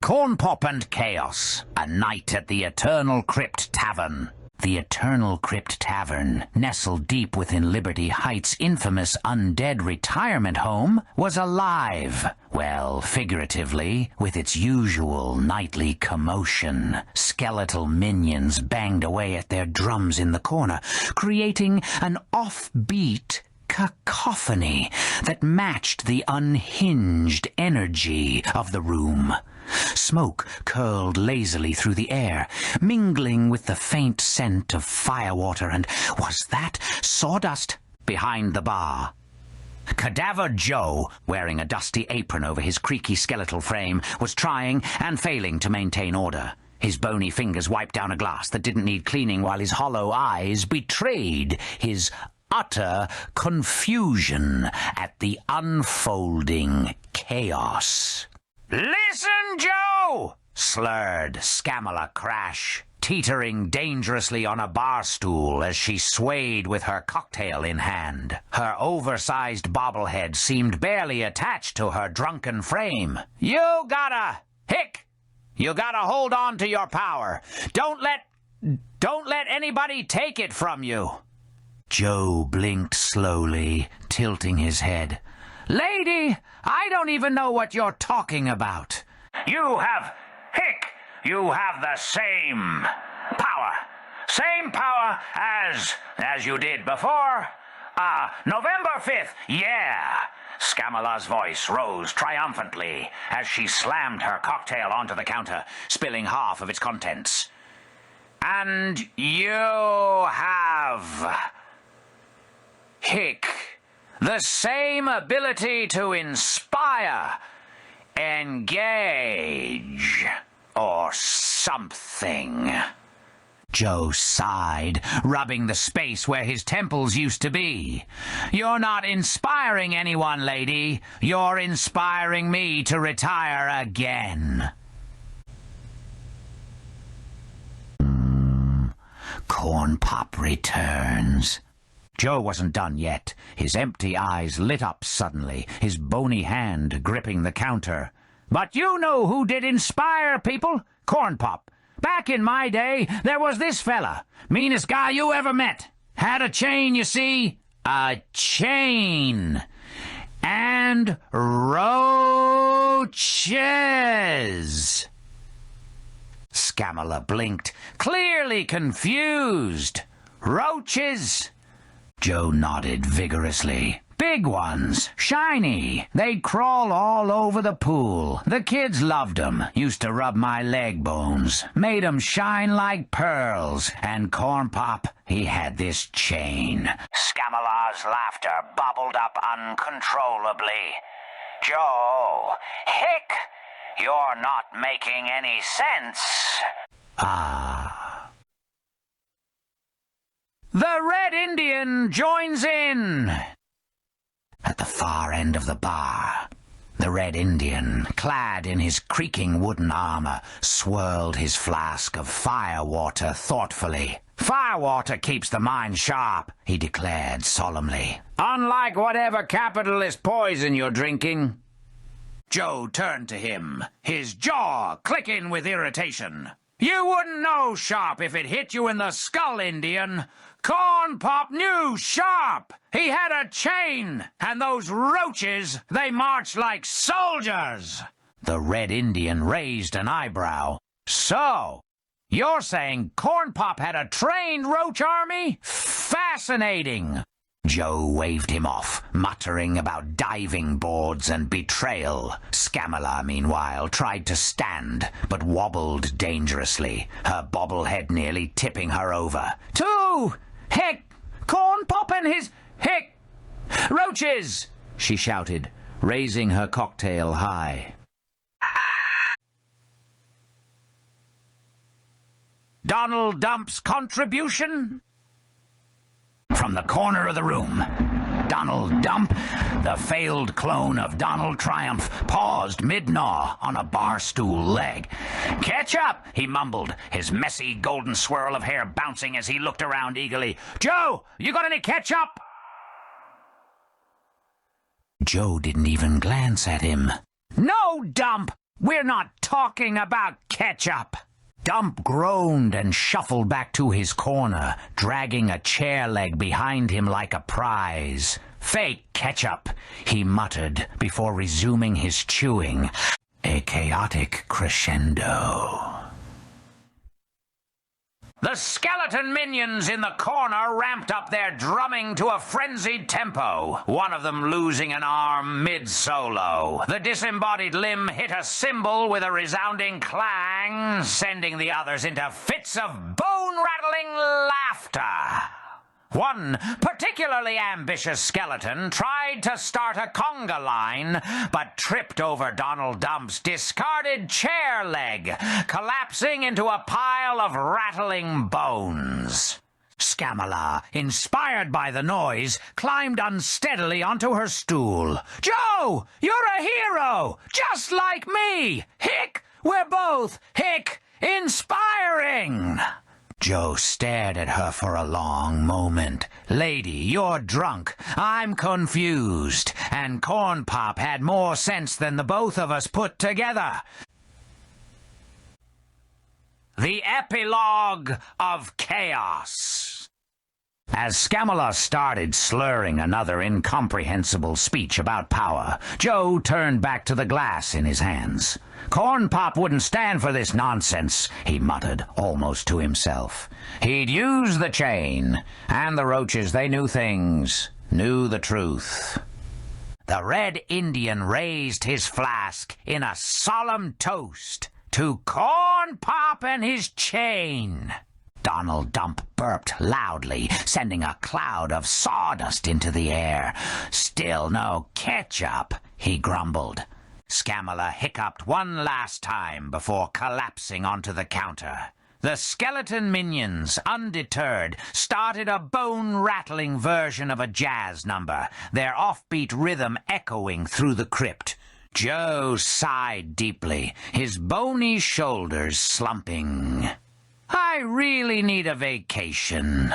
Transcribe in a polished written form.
Corn Pop and Chaos, a night at the Eternal Crypt Tavern. The Eternal Crypt Tavern, nestled deep within Liberty Heights' infamous undead retirement home, was alive. Well, figuratively, with its usual nightly commotion. Skeletal minions banged away at their drums in the corner, creating an offbeat cacophony that matched the unhinged energy of the room. Smoke curled lazily through the air, mingling with the faint scent of firewater, and was that sawdust behind the bar? Cadaver Joe, wearing a dusty apron over his creaky skeletal frame, was trying and failing to maintain order. His bony fingers wiped down a glass that didn't need cleaning, while his hollow eyes betrayed his utter confusion at the unfolding chaos. "Listen, Joe!" slurred Scamala Crash, teetering dangerously on a bar stool as she swayed with her cocktail in hand. Her oversized bobblehead seemed barely attached to her drunken frame. "You gotta hold on to your power. Don't let anybody take it from you." Joe blinked slowly, tilting his head. "Lady, I don't even know what you're talking about." You have the same power as you did before. November 5th, yeah." Scamala's voice rose triumphantly as she slammed her cocktail onto the counter, spilling half of its contents. "And you have the same ability to inspire, engage, or something." Joe sighed, rubbing the space where his temples used to be. "You're not inspiring anyone, lady. You're inspiring me to retire again." Corn Pop returns. Joe wasn't done yet. His empty eyes lit up suddenly, his bony hand gripping the counter. "But you know who did inspire people? Corn Pop. Back in my day, there was this fella. Meanest guy you ever met. Had a chain, you see. A chain. And roaches." Scamala blinked, clearly confused. "Roaches?" Joe nodded vigorously. "Big ones, shiny. They'd crawl all over the pool. The kids loved 'em. Used to rub my leg bones. Made 'em shine like pearls. And Corn Pop, he had this chain." Scamala's laughter bubbled up uncontrollably. "Joe, you're not making any sense." The Red Indian joins in. At the far end of the bar, the Red Indian, clad in his creaking wooden armor, swirled his flask of firewater thoughtfully. "Firewater keeps the mind sharp," he declared solemnly. "Unlike whatever capitalist poison you're drinking." Joe turned to him, his jaw clicking with irritation. "You wouldn't know sharp if it hit you in the skull, Indian. Corn Pop knew sharp. He had a chain, and those roaches, they marched like soldiers." The Red Indian raised an eyebrow. "So, you're saying Corn Pop had a trained roach army? Fascinating." Joe waved him off, muttering about diving boards and betrayal. Scamala, meanwhile, tried to stand, but wobbled dangerously, her bobblehead nearly tipping her over. "Two! Corn Pop and his roaches!" she shouted, raising her cocktail high. Donald Dump's contribution? From the corner of the room, Donald Dump, the failed clone of Donald Triumph, paused mid-gnaw on a bar stool leg. "Ketchup," he mumbled, his messy golden swirl of hair bouncing as he looked around eagerly. "Joe, you got any ketchup?" Joe didn't even glance at him. "No, Dump! We're not talking about ketchup. Dump groaned and shuffled back to his corner, dragging a chair leg behind him like a prize. Fake ketchup, he muttered before resuming his chewing. A chaotic crescendo. The skeleton minions in the corner ramped up their drumming to a frenzied tempo, one of them losing an arm mid-solo. The disembodied limb hit a cymbal with a resounding clang, sending the others into fits of bone-rattling laughter. One particularly ambitious skeleton tried to start a conga line, but tripped over Donald Dump's discarded chair leg, collapsing into a pile of rattling bones. Scamala, inspired by the noise, climbed unsteadily onto her stool. "Joe, you're a hero, just like me! Hick, we're both, hick, inspiring!" Joe stared at her for a long moment. "Lady, you're drunk. I'm confused. And Corn Pop had more sense than the both of us put together." The Epilogue of Chaos. As Scamala started slurring another incomprehensible speech about power, Joe turned back to the glass in his hands. "Corn Pop wouldn't stand for this nonsense," he muttered, almost to himself. "He'd use the chain, and the roaches, they knew things, knew the truth." The Red Indian raised his flask in a solemn toast to Corn Pop and his chain. Donald Dump burped loudly, sending a cloud of sawdust into the air. "Still no ketchup," he grumbled. Scamala hiccuped one last time before collapsing onto the counter. The skeleton minions, undeterred, started a bone-rattling version of a jazz number, their offbeat rhythm echoing through the crypt. Joe sighed deeply, his bony shoulders slumping. "I really need a vacation."